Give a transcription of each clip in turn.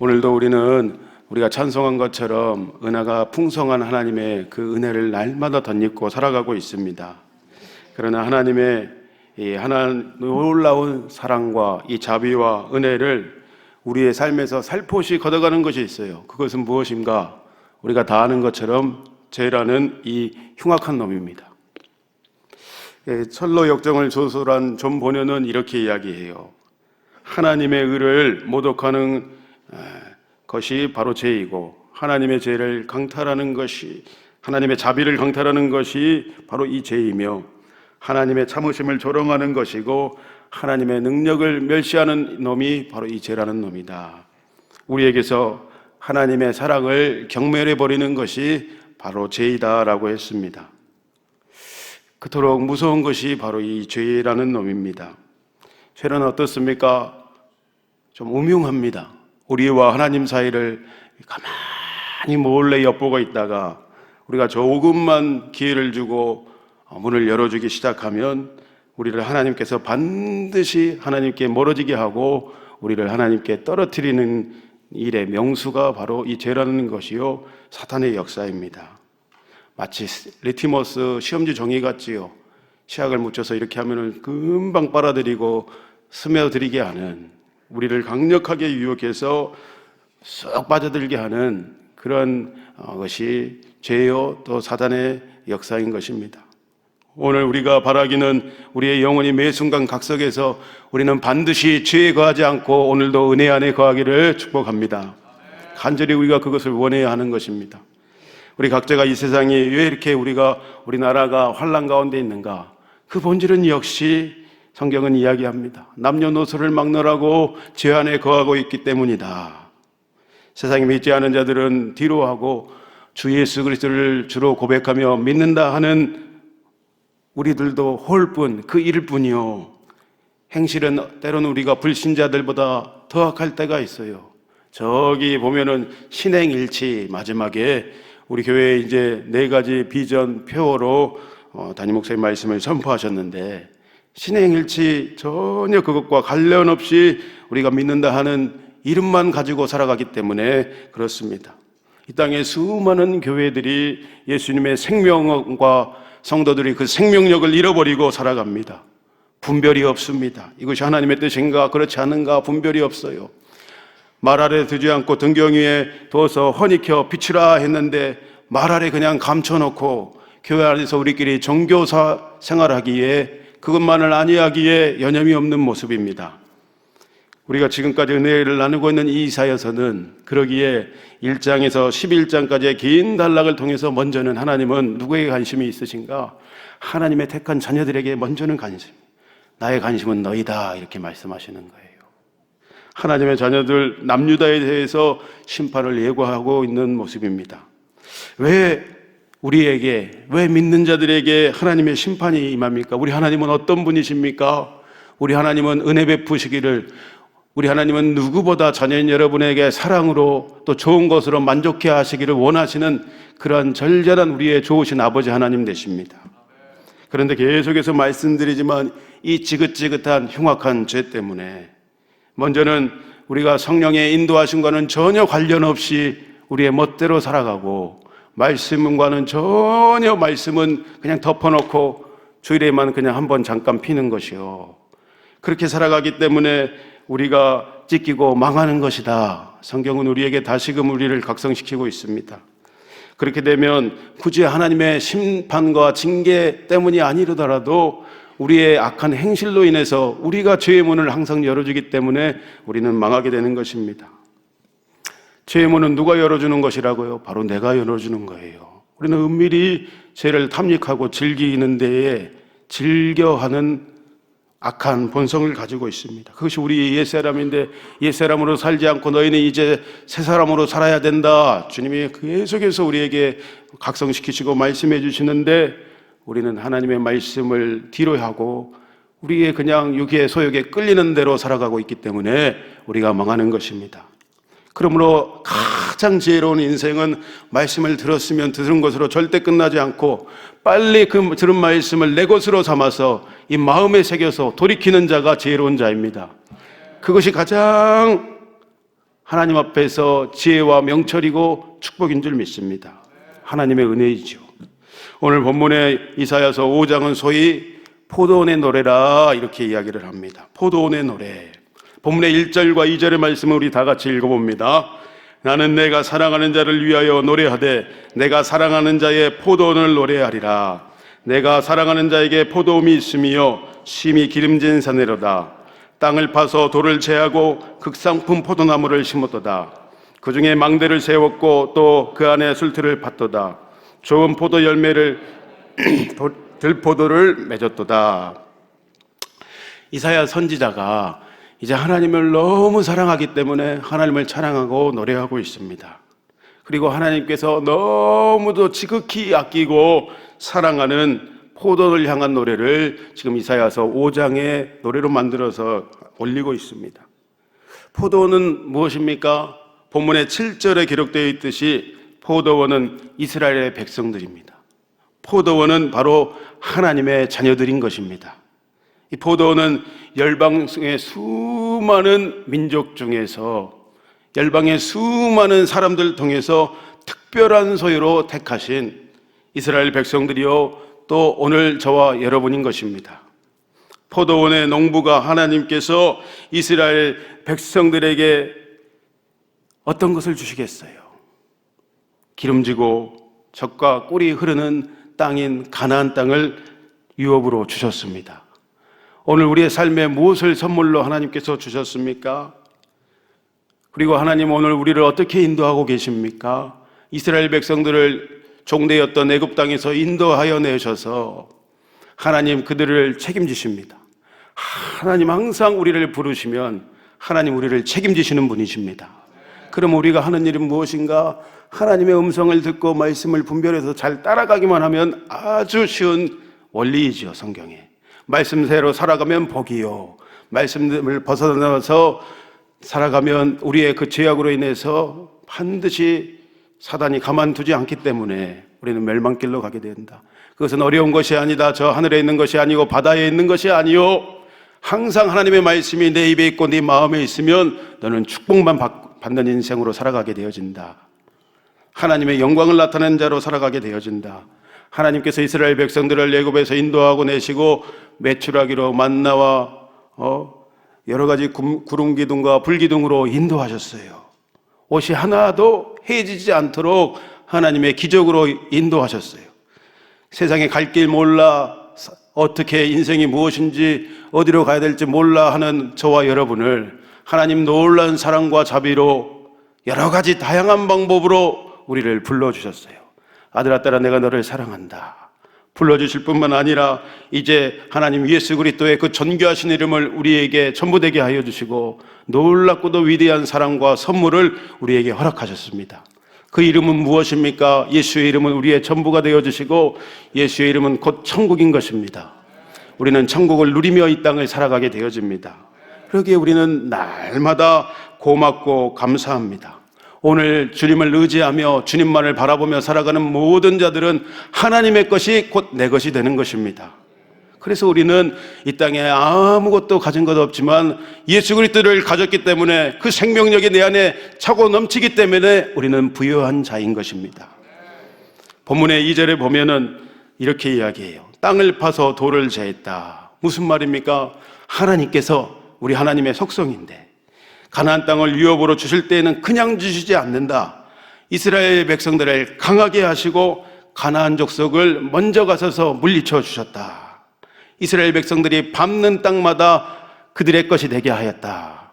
오늘도 우리가 찬송한 것처럼 은혜가 풍성한 하나님의 그 은혜를 날마다 덧입고 살아가고 있습니다. 그러나 하나님의 이 놀라운 사랑과 이 자비와 은혜를 우리의 삶에서 살포시 걷어가는 것이 있어요. 그것은 무엇인가? 우리가 다 아는 것처럼 죄라는 이 흉악한 놈입니다. 철로 역정을 조술한 존 보녀는 이렇게 이야기해요. 하나님의 의를 모독하는 것이 바로 죄이고, 하나님의 죄를 강탈하는 것이, 하나님의 자비를 강탈하는 것이 바로 이 죄이며, 하나님의 참으심을 조롱하는 것이고, 하나님의 능력을 멸시하는 놈이 바로 이 죄라는 놈이다. 우리에게서 하나님의 사랑을 경멸해 버리는 것이 바로 죄이다라고 했습니다. 그토록 무서운 것이 바로 이 죄라는 놈입니다. 죄는 어떻습니까? 좀 음흉합니다. 우리와 하나님 사이를 가만히 몰래 엿보고 있다가 우리가 조금만 기회를 주고 문을 열어주기 시작하면 우리를 하나님께서 반드시 하나님께 멀어지게 하고 우리를 하나님께 떨어뜨리는 일의 명수가 바로 이 죄라는 것이요, 사탄의 역사입니다. 마치 리티머스 시험지 종이 같지요. 시약을 묻혀서 이렇게 하면은 금방 빨아들이고 스며들게 하는, 우리를 강력하게 유혹해서 쏙 빠져들게 하는 그런 것이 죄요, 또 사단의 역사인 것입니다. 오늘 우리가 바라기는 우리의 영혼이 매 순간 각석에서 우리는 반드시 죄에 거하지 않고 오늘도 은혜 안에 거하기를 축복합니다. 간절히 우리가 그것을 원해야 하는 것입니다. 우리 각자가 이 세상이 왜 이렇게 우리나라가 환난 가운데 있는가? 그 본질은 역시 성경은 이야기합니다. 남녀노소를 막론하고 죄 안에 거하고 있기 때문이다. 세상에 믿지 않은 자들은 뒤로하고 주 예수 그리스도를 주로 고백하며 믿는다 하는 우리들도 홀뿐, 그 일뿐이요, 행실은 때로는 우리가 불신자들보다 더 악할 때가 있어요. 저기 보면은 신행일치 마지막에 우리 교회에 이제 4가지 비전 표어로 담임 목사님 말씀을 선포하셨는데, 신행일치 전혀 그것과 관련 없이 우리가 믿는다 하는 이름만 가지고 살아가기 때문에 그렇습니다. 이 땅에 수많은 교회들이 예수님의 생명과 성도들이 그 생명력을 잃어버리고 살아갑니다. 분별이 없습니다. 이것이 하나님의 뜻인가 그렇지 않은가 분별이 없어요. 말 아래 두지 않고 등경 위에 두어서 허니켜 비추라 했는데 말 아래 그냥 감춰놓고 교회 안에서 우리끼리 종교사 생활하기에, 그것만을 아니하기에 여념이 없는 모습입니다. 우리가 지금까지 은혜를 나누고 있는 이 이사야서는 그러기에 1장에서 11장까지의 긴 단락을 통해서 먼저는 하나님은 누구에게 관심이 있으신가? 하나님의 택한 자녀들에게 먼저는 관심, 나의 관심은 너희다, 이렇게 말씀하시는 거예요. 하나님의 자녀들 남유다에 대해서 심판을 예고하고 있는 모습입니다. 왜 믿는 자들에게 하나님의 심판이 임합니까? 우리 하나님은 어떤 분이십니까? 우리 하나님은 은혜 베푸시기를, 우리 하나님은 누구보다 자녀인 여러분에게 사랑으로 또 좋은 것으로 만족해 하시기를 원하시는 그러한 절절한 우리의 좋으신 아버지 하나님 되십니다. 그런데 계속해서 말씀드리지만 이 지긋지긋한 흉악한 죄 때문에 먼저는 우리가 성령의 인도하심과는 전혀 관련 없이 우리의 멋대로 살아가고, 말씀과는 전혀, 말씀은 그냥 덮어놓고 주일에만 그냥 한번 잠깐 피는 것이요, 그렇게 살아가기 때문에 우리가 찢기고 망하는 것이다. 성경은 우리에게 다시금 우리를 각성시키고 있습니다. 그렇게 되면 굳이 하나님의 심판과 징계 때문이 아니더라도 우리의 악한 행실로 인해서 우리가 죄의 문을 항상 열어주기 때문에 우리는 망하게 되는 것입니다. 죄의 문은 누가 열어주는 것이라고요? 바로 내가 열어주는 거예요. 우리는 은밀히 죄를 탐닉하고 즐기는 데에 즐겨하는 악한 본성을 가지고 있습니다. 그것이 우리 옛사람인데, 옛사람으로 살지 않고 너희는 이제 새사람으로 살아야 된다, 주님이 계속해서 우리에게 각성시키시고 말씀해 주시는데, 우리는 하나님의 말씀을 뒤로 하고 우리의 그냥 육의 소욕에 끌리는 대로 살아가고 있기 때문에 우리가 망하는 것입니다. 그러므로 가장 지혜로운 인생은 말씀을 들었으면 들은 것으로 절대 끝나지 않고 빨리 그 들은 말씀을 내 것으로 삼아서 이 마음에 새겨서 돌이키는 자가 지혜로운 자입니다. 그것이 가장 하나님 앞에서 지혜와 명철이고 축복인 줄 믿습니다. 하나님의 은혜이죠. 오늘 본문의 이사야서 5장은 소위 포도원의 노래라 이렇게 이야기를 합니다. 포도원의 노래. 본문의 1절과 2절의 말씀을 우리 다 같이 읽어봅니다. 나는 내가 사랑하는 자를 위하여 노래하되 내가 사랑하는 자의 포도원을 노래하리라. 내가 사랑하는 자에게 포도음이 있으며 심히 기름진 사내로다. 땅을 파서 돌을 제하고 극상품 포도나무를 심었도다. 그 중에 망대를 세웠고 또 그 안에 술틀을 팠도다. 좋은 포도 열매를 들포도를 맺었도다. 이사야 선지자가 이제 하나님을 너무 사랑하기 때문에 하나님을 찬양하고 노래하고 있습니다. 그리고 하나님께서 너무도 지극히 아끼고 사랑하는 포도를 향한 노래를 지금 이사야서 5장의 노래로 만들어서 올리고 있습니다. 포도원은 무엇입니까? 본문의 7절에 기록되어 있듯이 포도원은 이스라엘의 백성들입니다. 포도원은 바로 하나님의 자녀들인 것입니다. 이 포도원은 열방의 수많은 민족 중에서 열방의 수많은 사람들 통해서 특별한 소유로 택하신 이스라엘 백성들이요 또 오늘 저와 여러분인 것입니다. 포도원의 농부가 하나님께서 이스라엘 백성들에게 어떤 것을 주시겠어요? 기름지고 젖과 꿀이 흐르는 땅인 가나안 땅을 유업으로 주셨습니다. 오늘 우리의 삶에 무엇을 선물로 하나님께서 주셨습니까? 그리고 하나님 오늘 우리를 어떻게 인도하고 계십니까? 이스라엘 백성들을 종되었던 애굽 땅에서 인도하여 내셔서 하나님 그들을 책임지십니다. 하나님 항상 우리를 부르시면 하나님 우리를 책임지시는 분이십니다. 그럼 우리가 하는 일은 무엇인가? 하나님의 음성을 듣고 말씀을 분별해서 잘 따라가기만 하면 아주 쉬운 원리이지요. 성경에 말씀대로 살아가면 복이요, 말씀을 벗어나서 살아가면 우리의 그 죄악으로 인해서 반드시 사단이 가만두지 않기 때문에 우리는 멸망길로 가게 된다. 그것은 어려운 것이 아니다. 저 하늘에 있는 것이 아니고 바다에 있는 것이 아니요, 항상 하나님의 말씀이 내 입에 있고 네 마음에 있으면 너는 축복만 받는 인생으로 살아가게 되어진다. 하나님의 영광을 나타내는 자로 살아가게 되어진다. 하나님께서 이스라엘 백성들을 애굽에서 인도하고 내시고 메추라기로 만나와 여러 가지 구름 기둥과 불 기둥으로 인도하셨어요. 옷이 하나도 해지지 않도록 하나님의 기적으로 인도하셨어요. 세상에 갈 길 몰라, 어떻게 인생이 무엇인지 어디로 가야 될지 몰라 하는 저와 여러분을 하나님 놀라운 사랑과 자비로 여러 가지 다양한 방법으로 우리를 불러주셨어요. 아들아 딸아 내가 너를 사랑한다 불러주실 뿐만 아니라 이제 하나님 예수 그리스도의 그 존귀하신 이름을 우리에게 전부되게 하여 주시고 놀랍고도 위대한 사랑과 선물을 우리에게 허락하셨습니다. 그 이름은 무엇입니까? 예수의 이름은 우리의 전부가 되어주시고 예수의 이름은 곧 천국인 것입니다. 우리는 천국을 누리며 이 땅을 살아가게 되어집니다. 그러기에 우리는 날마다 고맙고 감사합니다. 오늘 주님을 의지하며 주님만을 바라보며 살아가는 모든 자들은 하나님의 것이 곧 내 것이 되는 것입니다. 그래서 우리는 이 땅에 아무것도 가진 것 없지만 예수 그리스도를 가졌기 때문에 그 생명력이 내 안에 차고 넘치기 때문에 우리는 부유한 자인 것입니다. 본문의 2절에 보면은 이렇게 이야기해요. 땅을 파서 돌을 제했다. 무슨 말입니까? 하나님께서 우리 하나님의 속성인데 가나안 땅을 유업으로 주실 때에는 그냥 주시지 않는다. 이스라엘 백성들을 강하게 하시고 가나안 족속을 먼저 가서서 물리쳐 주셨다. 이스라엘 백성들이 밟는 땅마다 그들의 것이 되게 하였다.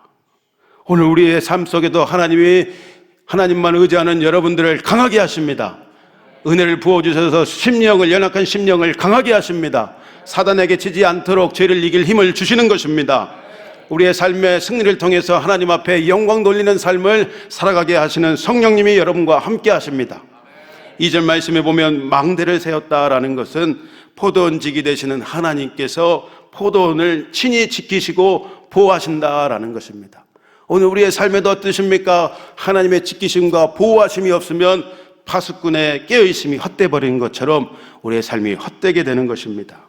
오늘 우리의 삶 속에도 하나님만 의지하는 여러분들을 강하게 하십니다. 은혜를 부어주셔서 연약한 심령을 강하게 하십니다. 사단에게 지지 않도록 죄를 이길 힘을 주시는 것입니다. 우리의 삶의 승리를 통해서 하나님 앞에 영광 돌리는 삶을 살아가게 하시는 성령님이 여러분과 함께 하십니다. 2절 말씀에 보면 망대를 세웠다라는 것은 포도원직이 되시는 하나님께서 포도원을 친히 지키시고 보호하신다라는 것입니다. 오늘 우리의 삶에도 어떠십니까? 하나님의 지키심과 보호하심이 없으면 파수꾼의 깨어있음이 헛되어버린 것처럼 우리의 삶이 헛되게 되는 것입니다.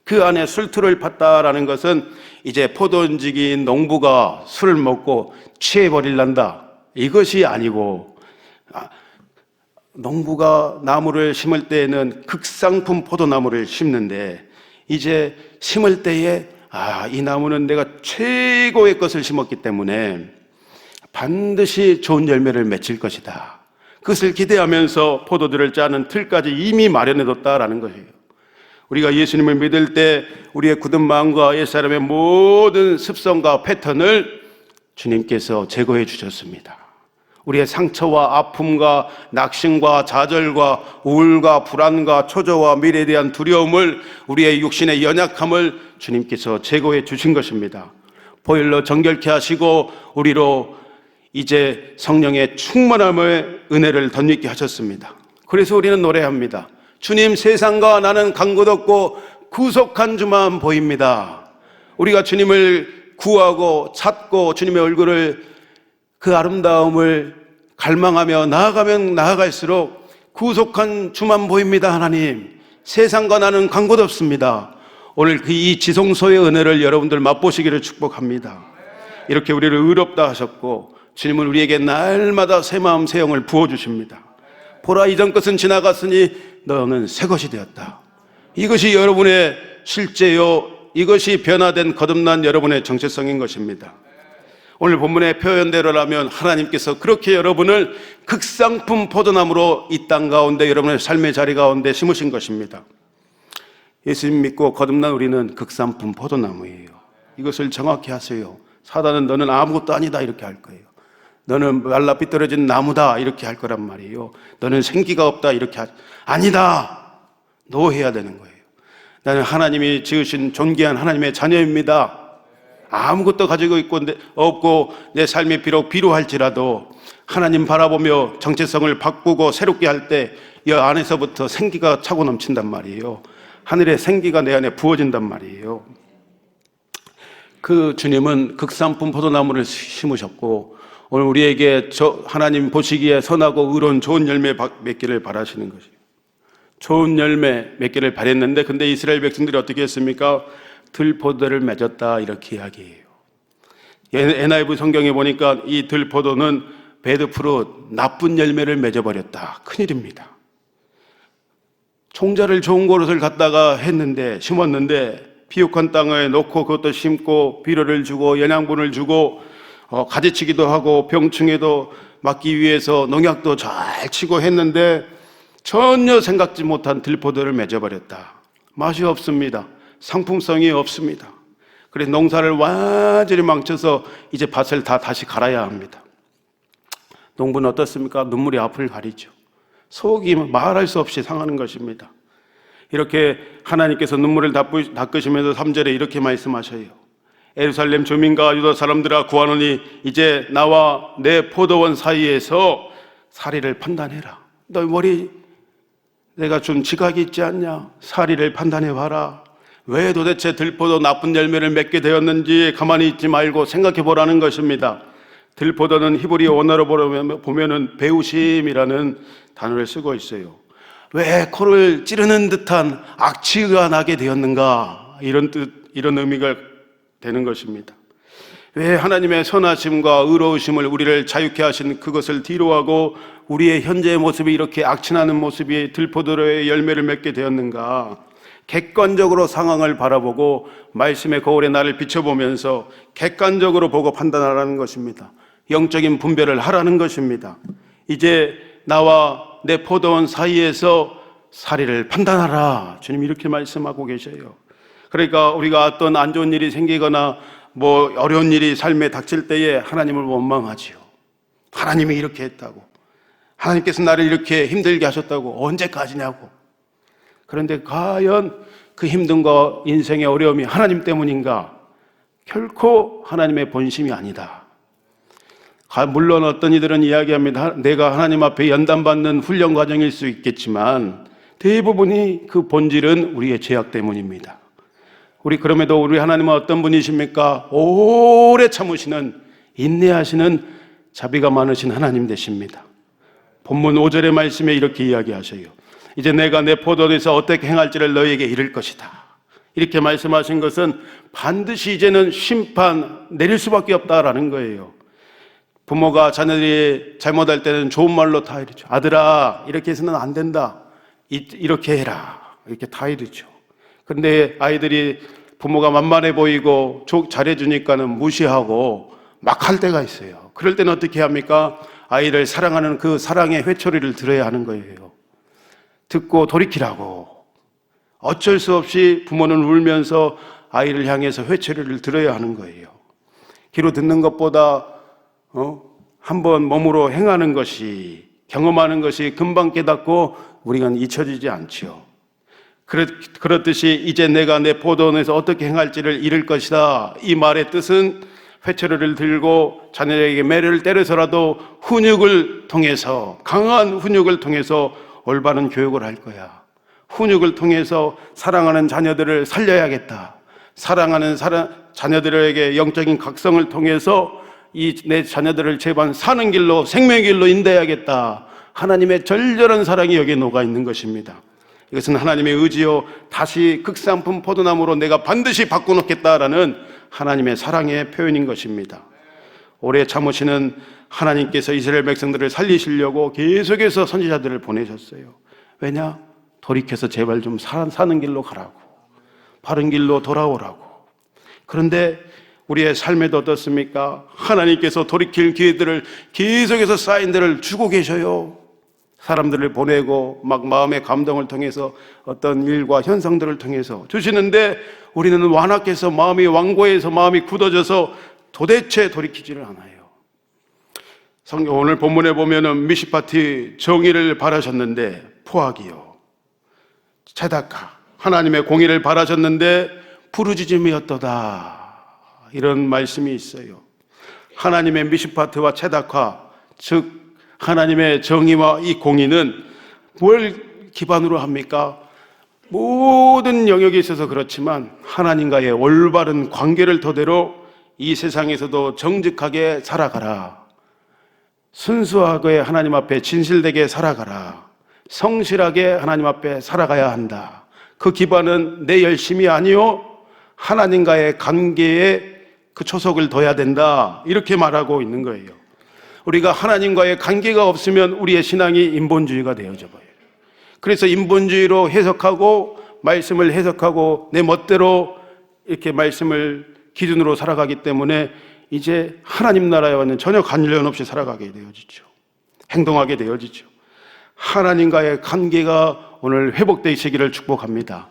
그 안에 술틀을 팠다라는 것은 이제 포도원직인 농부가 술을 먹고 취해버릴란다 이것이 아니고, 농부가 나무를 심을 때에는 극상품 포도나무를 심는데, 이제 심을 때에 이 나무는 내가 최고의 것을 심었기 때문에 반드시 좋은 열매를 맺힐 것이다. 그것을 기대하면서 포도들을 짜는 틀까지 이미 마련해뒀다라는 것이에요. 우리가 예수님을 믿을 때 우리의 굳은 마음과 옛사람의 모든 습성과 패턴을 주님께서 제거해 주셨습니다. 우리의 상처와 아픔과 낙심과 좌절과 우울과 불안과 초조와 미래에 대한 두려움을, 우리의 육신의 연약함을 주님께서 제거해 주신 것입니다. 보혈로 정결케 하시고 우리로 이제 성령의 충만함의 은혜를 덧입게 하셨습니다. 그래서 우리는 노래합니다. 주님, 세상과 나는 간 곳 없고 구속한 주만 보입니다. 우리가 주님을 구하고 찾고 주님의 얼굴을, 그 아름다움을 갈망하며 나아가면 나아갈수록 구속한 주만 보입니다. 하나님, 세상과 나는 간 곳 없습니다. 오늘 이 지성소의 은혜를 여러분들 맛보시기를 축복합니다. 이렇게 우리를 의롭다 하셨고 주님은 우리에게 날마다 새 마음 새 영을 부어주십니다. 보라, 이전 것은 지나갔으니 너는 새 것이 되었다. 이것이 여러분의 실제요, 이것이 변화된 거듭난 여러분의 정체성인 것입니다. 오늘 본문의 표현대로라면 하나님께서 그렇게 여러분을 극상품 포도나무로 이 땅 가운데, 여러분의 삶의 자리 가운데 심으신 것입니다. 예수님 믿고 거듭난 우리는 극상품 포도나무예요. 이것을 정확히 하세요. 사단은 너는 아무것도 아니다 이렇게 할 거예요. 너는 말라 삐뚤어진 나무다 이렇게 할 거란 말이에요. 너는 생기가 없다 이렇게 아니다. 노해야 되는 거예요. 나는 하나님이 지으신 존귀한 하나님의 자녀입니다. 아무것도 가지고 있고 없고 내 삶이 비록 비루할지라도 하나님 바라보며 정체성을 바꾸고 새롭게 할 때 이 안에서부터 생기가 차고 넘친단 말이에요. 하늘의 생기가 내 안에 부어진단 말이에요. 그 주님은 극상품 포도나무를 심으셨고 오늘 우리에게 하나님 보시기에 선하고 의로운 좋은 열매 맺기를 바라시는 것이에요. 좋은 열매 맺기를 바랬는데, 근데 이스라엘 백성들이 어떻게 했습니까? 들포도를 맺었다 이렇게 이야기해요. NIV 성경에 보니까 이 들포도는 배드프루, 나쁜 열매를 맺어버렸다. 큰일입니다. 총자를 좋은 곳을 갖다가 했는데, 심었는데 비옥한 땅에 놓고 그것도 심고 비료를 주고 영양분을 주고 가지치기도 하고 병충해도 막기 위해서 농약도 잘 치고 했는데 전혀 생각지 못한 들포도를 맺어버렸다. 맛이 없습니다. 상품성이 없습니다. 그래서 농사를 완전히 망쳐서 이제 밭을 다시 갈아야 합니다. 농부는 어떻습니까? 눈물이 앞을 가리죠. 속이 말할 수 없이 상하는 것입니다. 이렇게 하나님께서 눈물을 닦으시면서 3절에 이렇게 말씀하셔요. 예루살렘 주민과 유다 사람들아 구하노니 이제 나와 내 포도원 사이에서 사리를 판단해라. 너 머리 내가 준 지각이 있지 않냐? 사리를 판단해봐라. 왜 도대체 들포도 나쁜 열매를 맺게 되었는지 가만히 있지 말고 생각해 보라는 것입니다. 들포도는 히브리어 원어로 보면은 배우심이라는 단어를 쓰고 있어요. 왜 코를 찌르는 듯한 악취가 나게 되었는가? 이런 의미가 되는 것입니다. 왜 하나님의 선하심과 의로우심을 우리를 자유케 하신 그것을 뒤로하고 우리의 현재의 모습이 이렇게 악취나는 모습이 들포도의 열매를 맺게 되었는가? 객관적으로 상황을 바라보고 말씀의 거울에 나를 비춰보면서 객관적으로 보고 판단하라는 것입니다. 영적인 분별을 하라는 것입니다. 이제 나와 내 포도원 사이에서 사리를 판단하라. 주님 이렇게 말씀하고 계셔요. 그러니까 우리가 어떤 안 좋은 일이 생기거나 어려운 일이 삶에 닥칠 때에 하나님을 원망하지요. 하나님이 이렇게 했다고, 하나님께서 나를 이렇게 힘들게 하셨다고, 언제까지냐고. 그런데 과연 그 힘든거 인생의 어려움이 하나님 때문인가? 결코 하나님의 본심이 아니다. 물론 어떤 이들은 이야기합니다. 내가 하나님 앞에 연단받는 훈련 과정일 수 있겠지만 대부분이 그 본질은 우리의 죄악 때문입니다. 그럼에도 우리 하나님은 어떤 분이십니까? 오래 참으시는, 인내하시는, 자비가 많으신 하나님 되십니다. 본문 5절의 말씀에 이렇게 이야기하셔요. 이제 내가 내 포도원에서 어떻게 행할지를 너희에게 이를 것이다. 이렇게 말씀하신 것은 반드시 이제는 심판 내릴 수밖에 없다라는 거예요. 부모가 자녀들이 잘못할 때는 좋은 말로 타이르죠. 아들아, 이렇게 해서는 안 된다. 이렇게 해라. 이렇게 타이르죠. 그런데 아이들이 부모가 만만해 보이고 잘해주니까는 무시하고 막 할 때가 있어요. 그럴 때는 어떻게 합니까? 아이를 사랑하는 그 사랑의 회초리를 들어야 하는 거예요. 듣고 돌이키라고. 어쩔 수 없이 부모는 울면서 아이를 향해서 회초리를 들어야 하는 거예요. 귀로 듣는 것보다 한번 몸으로 행하는 것이, 경험하는 것이 금방 깨닫고 우리가 잊혀지지 않죠. 그렇듯이 이제 내가 내 포도원에서 어떻게 행할지를 잃을 것이다. 이 말의 뜻은 회초리를 들고 자녀에게 매를 때려서라도 훈육을 통해서, 강한 훈육을 통해서 올바른 교육을 할 거야. 훈육을 통해서 사랑하는 자녀들을 살려야겠다. 사랑하는 자녀들에게 영적인 각성을 통해서 내 자녀들을 제발 사는 길로, 생명의 길로 인도해야겠다. 하나님의 절절한 사랑이 여기에 녹아 있는 것입니다. 이것은 하나님의 의지요, 다시 극상품 포도나무로 내가 반드시 바꿔놓겠다라는 하나님의 사랑의 표현인 것입니다. 오래 참으시는 하나님께서 이스라엘 백성들을 살리시려고 계속해서 선지자들을 보내셨어요. 왜냐? 돌이켜서 제발 좀 사는 길로 가라고, 바른 길로 돌아오라고. 그런데 우리의 삶에도 어떻습니까? 하나님께서 돌이킬 기회들을 계속해서 사인들을 주고 계셔요. 사람들을 보내고 막 마음의 감동을 통해서 어떤 일과 현상들을 통해서 주시는데 우리는 완악해서 마음이 완고해서 마음이 굳어져서 도대체 돌이키지를 않아요. 성경 오늘 본문에 보면은 미시파티 정의를 바라셨는데 포악이요, 체다카 하나님의 공의를 바라셨는데 부르짖음이었도다, 이런 말씀이 있어요. 하나님의 미시파트와 체다카, 즉 하나님의 정의와 이 공의는 뭘 기반으로 합니까? 모든 영역에 있어서 그렇지만 하나님과의 올바른 관계를 토대로 이 세상에서도 정직하게 살아가라, 순수하게 하나님 앞에 진실되게 살아가라, 성실하게 하나님 앞에 살아가야 한다. 그 기반은 내 열심이 아니요 하나님과의 관계에 그 초석을 둬야 된다, 이렇게 말하고 있는 거예요. 우리가 하나님과의 관계가 없으면 우리의 신앙이 인본주의가 되어져 버려요. 그래서 인본주의로 해석하고 말씀을 해석하고 내 멋대로 이렇게 말씀을 기준으로 살아가기 때문에 이제 하나님 나라와는 전혀 관련 없이 살아가게 되어지죠. 행동하게 되어지죠. 하나님과의 관계가 오늘 회복되시기를 축복합니다.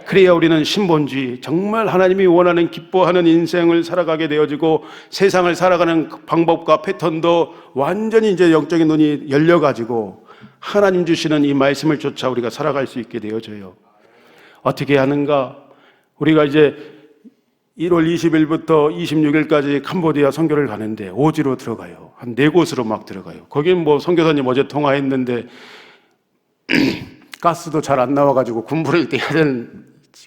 그래야 우리는 신본주의, 정말 하나님이 원하는 기뻐하는 인생을 살아가게 되어지고 세상을 살아가는 방법과 패턴도 완전히 이제 영적인 눈이 열려가지고 하나님 주시는 이 말씀을 쫓아 우리가 살아갈 수 있게 되어져요. 어떻게 하는가? 우리가 이제 1월 20일부터 26일까지 캄보디아 선교를 가는데 오지로 들어가요. 한 4곳으로 막 들어가요. 거긴 뭐 선교사님 어제 통화했는데 가스도 잘 안 나와가지고 군부를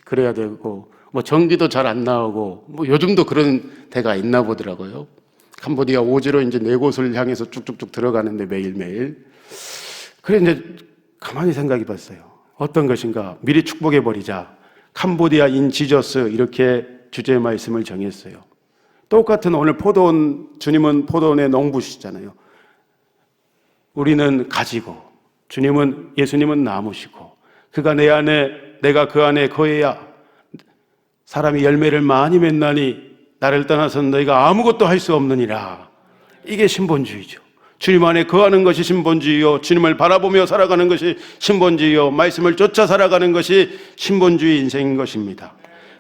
그래야 되고 뭐 전기도 잘 안 나오고 뭐 요즘도 그런 데가 있나 보더라고요. 캄보디아 오지로 이제 4곳을 향해서 쭉쭉쭉 들어가는데 매일매일. 그래 이제 가만히 생각해 봤어요. 어떤 것인가? 미리 축복해 버리자. 캄보디아 인 지저스, 이렇게 주제의 말씀을 정했어요. 똑같은 오늘 포도원, 주님은 포도원의 농부시잖아요. 우리는 가지고, 예수님은 나무시고, 그가 내 안에, 내가 그 안에 거해야 사람이 열매를 많이 맺나니 나를 떠나서는 너희가 아무것도 할 수 없느니라. 이게 신본주의죠. 주님 안에 거하는 것이 신본주의요, 주님을 바라보며 살아가는 것이 신본주의요, 말씀을 쫓아 살아가는 것이 신본주의 인생인 것입니다.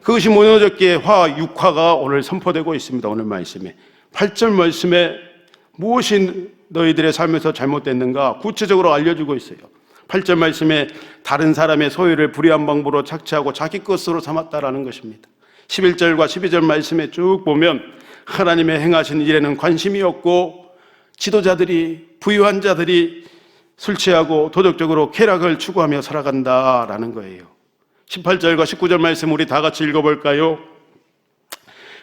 그것이 무너졌기에 육화가 오늘 선포되고 있습니다. 오늘 말씀에 8절 말씀에 무엇이 너희들의 삶에서 잘못됐는가 구체적으로 알려주고 있어요. 8절 말씀에 다른 사람의 소유를 불의한 방법으로 착취하고 자기 것으로 삼았다라는 것입니다. 11절과 12절 말씀에 쭉 보면 하나님의 행하신 일에는 관심이 없고 지도자들이, 부유한 자들이 술 취하고 도덕적으로 쾌락을 추구하며 살아간다라는 거예요. 18절과 19절 말씀 우리 다 같이 읽어볼까요?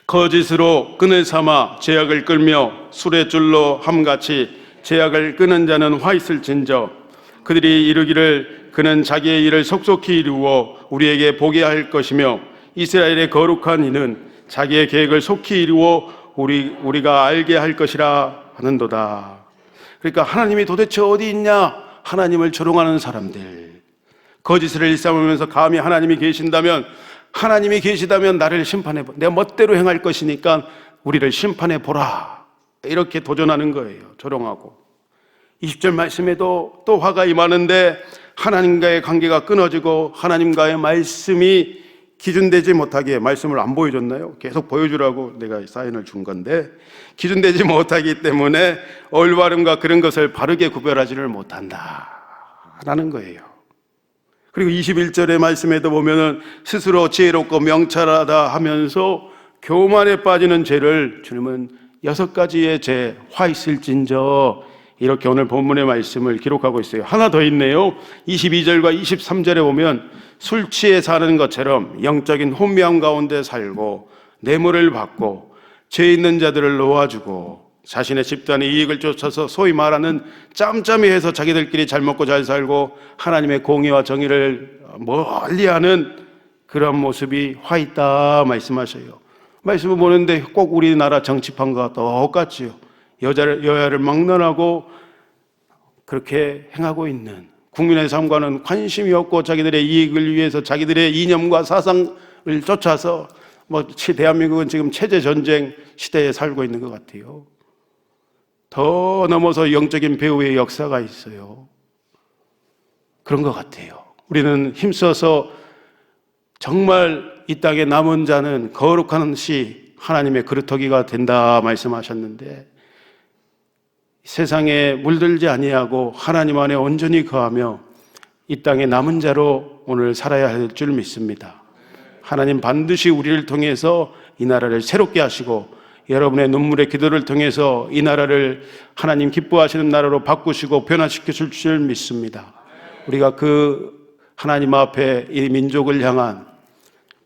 거짓으로 끈을 삼아 제약을 끌며 술의 줄로 함같이 제약을 끄는 자는 화 있을진저 그들이 이르기를 그는 자기의 일을 속속히 이루어 우리에게 보게 할 것이며 이스라엘의 거룩한 이는 자기의 계획을 속히 이루어 우리가 알게 할 것이라 하는도다. 그러니까 하나님이 도대체 어디 있냐? 하나님을 조롱하는 사람들, 거짓을 일삼으면서 감히 하나님이 계신다면, 하나님이 계시다면 나를 심판해 내 멋대로 행할 것이니까 우리를 심판해 보라, 이렇게 도전하는 거예요. 조롱하고. 20절 말씀에도 또 화가 임하는데 하나님과의 관계가 끊어지고 하나님과의 말씀이 기준되지 못하게, 말씀을 안 보여줬나요? 계속 보여주라고 내가 사인을 준 건데, 기준되지 못하기 때문에 올바름과 그런 것을 바르게 구별하지를 못한다라는 거예요. 그리고 21절의 말씀에도 보면은 스스로 지혜롭고 명철하다 하면서 교만에 빠지는 죄를 주님은 6가지의 죄, 화 있을진저, 이렇게 오늘 본문의 말씀을 기록하고 있어요. 하나 더 있네요. 22절과 23절에 보면 술 취해 사는 것처럼 영적인 혼미함 가운데 살고 뇌물을 받고 죄 있는 자들을 놓아주고 자신의 집단의 이익을 쫓아서 소위 말하는 짬짬이 해서 자기들끼리 잘 먹고 잘 살고 하나님의 공의와 정의를 멀리하는 그런 모습이 화 있다 말씀하셔요. 말씀을 보는데 꼭 우리나라 정치판과 똑같지요. 여야를 막론하고 그렇게 행하고 있는, 국민의 삶과는 관심이 없고 자기들의 이익을 위해서 자기들의 이념과 사상을 쫓아서 대한민국은 지금 체제전쟁 시대에 살고 있는 것 같아요. 더 넘어서 영적인 배후의 역사가 있어요. 그런 것 같아요. 우리는 힘써서 정말 이 땅에 남은 자는 거룩한 시 하나님의 그루터기가 된다 말씀하셨는데, 세상에 물들지 아니하고 하나님 안에 온전히 거하며 이 땅에 남은 자로 오늘 살아야 할 줄 믿습니다. 하나님 반드시 우리를 통해서 이 나라를 새롭게 하시고 여러분의 눈물의 기도를 통해서 이 나라를 하나님 기뻐하시는 나라로 바꾸시고 변화시켜 줄 줄 믿습니다. 우리가 그 하나님 앞에 이 민족을 향한,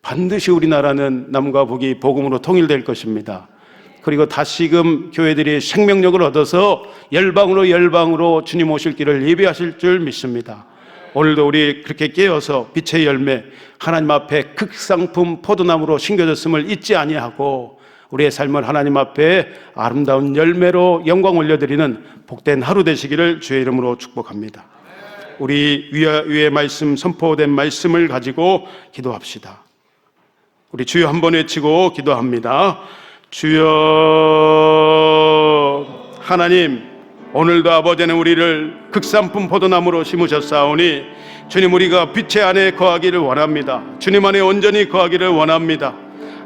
반드시 우리나라는 남과 북이 복음으로 통일될 것입니다. 그리고 다시금 교회들이 생명력을 얻어서 열방으로 주님 오실 길을 예비하실 줄 믿습니다. 오늘도 우리 그렇게 깨어서 빛의 열매, 하나님 앞에 극상품 포도나무로 심겨졌음을 잊지 아니하고 우리의 삶을 하나님 앞에 아름다운 열매로 영광 올려드리는 복된 하루 되시기를 주의 이름으로 축복합니다. 우리 위의 말씀, 선포된 말씀을 가지고 기도합시다. 우리 주여 한번 외치고 기도합니다. 주여, 하나님, 오늘도 아버지는 우리를 극산품 포도나무로 심으셨사오니 주님, 우리가 빛의 안에 거하기를 원합니다. 주님 안에 온전히 거하기를 원합니다.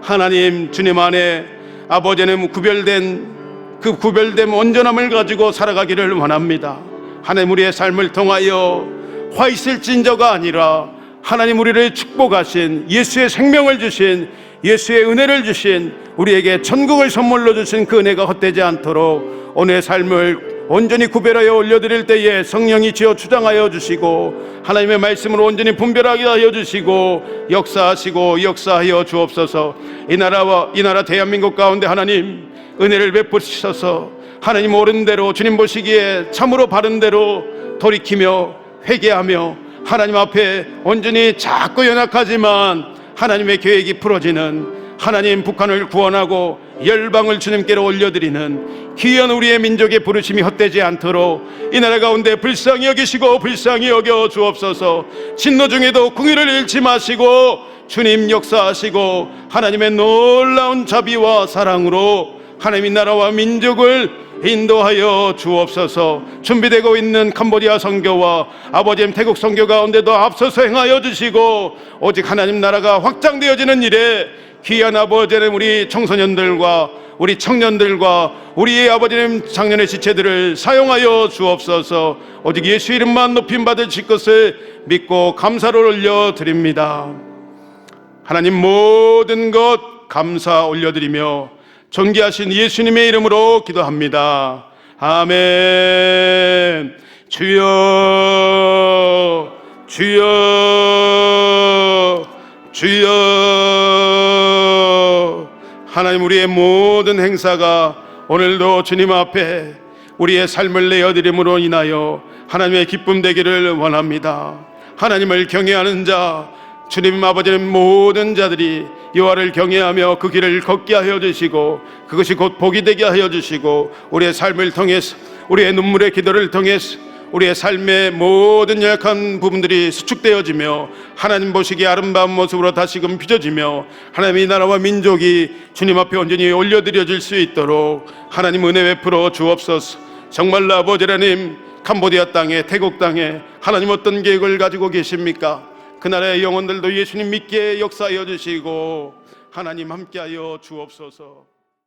하나님, 주님 안에 아버지는 구별된 온전함을 가지고 살아가기를 원합니다. 하나님, 우리의 삶을 통하여 화 있을진저가 아니라 하나님 우리를 축복하신, 예수의 생명을 주신, 예수의 은혜를 주신, 우리에게 천국을 선물로 주신 그 은혜가 헛되지 않도록 오늘의 삶을 온전히 구별하여 올려드릴 때에 성령이 지어 주장하여 주시고 하나님의 말씀으로 온전히 분별하게 하여 주시고 역사하여 주옵소서. 이 나라 대한민국 가운데 하나님 은혜를 베푸셔서 하나님 옳은 대로, 주님 보시기에 참으로 바른 대로 돌이키며 회개하며 하나님 앞에 온전히 작고 연약하지만 하나님의 계획이 풀어지는, 하나님 북한을 구원하고 열방을 주님께로 올려드리는 귀한 우리의 민족의 부르심이 헛되지 않도록 이 나라 가운데 불쌍히 여기시고 불쌍히 여겨 주옵소서. 진노 중에도 궁의를 잃지 마시고 주님 역사하시고 하나님의 놀라운 자비와 사랑으로 하나님의 나라와 민족을 인도하여 주옵소서. 준비되고 있는 캄보디아 선교와 아버지의 태국 선교 가운데도 앞서서 행하여 주시고 오직 하나님 나라가 확장되어지는 일에 귀한 아버지는 우리 청소년들과 우리 청년들과 우리의 아버지님 작년의 지체들을 사용하여 주옵소서. 오직 예수 이름만 높임 받으실 것을 믿고 감사를 올려드립니다. 하나님, 모든 것 감사 올려드리며 존귀하신 예수님의 이름으로 기도합니다. 아멘. 주여, 주여, 주여. 하나님, 우리의 모든 행사가 오늘도 주님 앞에 우리의 삶을 내어드림으로 인하여 하나님의 기쁨 되기를 원합니다. 하나님을 경외하는 자, 주님 아버지는 모든 자들이 여호와를 경외하며 그 길을 걷게 하여 주시고 그것이 곧 복이 되게 하여 주시고 우리의 삶을 통해서 우리의 눈물의 기도를 통해서 우리의 삶의 모든 연약한 부분들이 수축되어지며 하나님 보시기에 아름다운 모습으로 다시금 빚어지며 하나님의 나라와 민족이 주님 앞에 온전히 올려드려질 수 있도록 하나님 은혜 베풀어 주옵소서. 정말로 아버지 하나님, 캄보디아 땅에, 태국 땅에 하나님 어떤 계획을 가지고 계십니까? 그 나라의 영혼들도 예수님 믿게 역사하여 주시고 하나님 함께하여 주옵소서.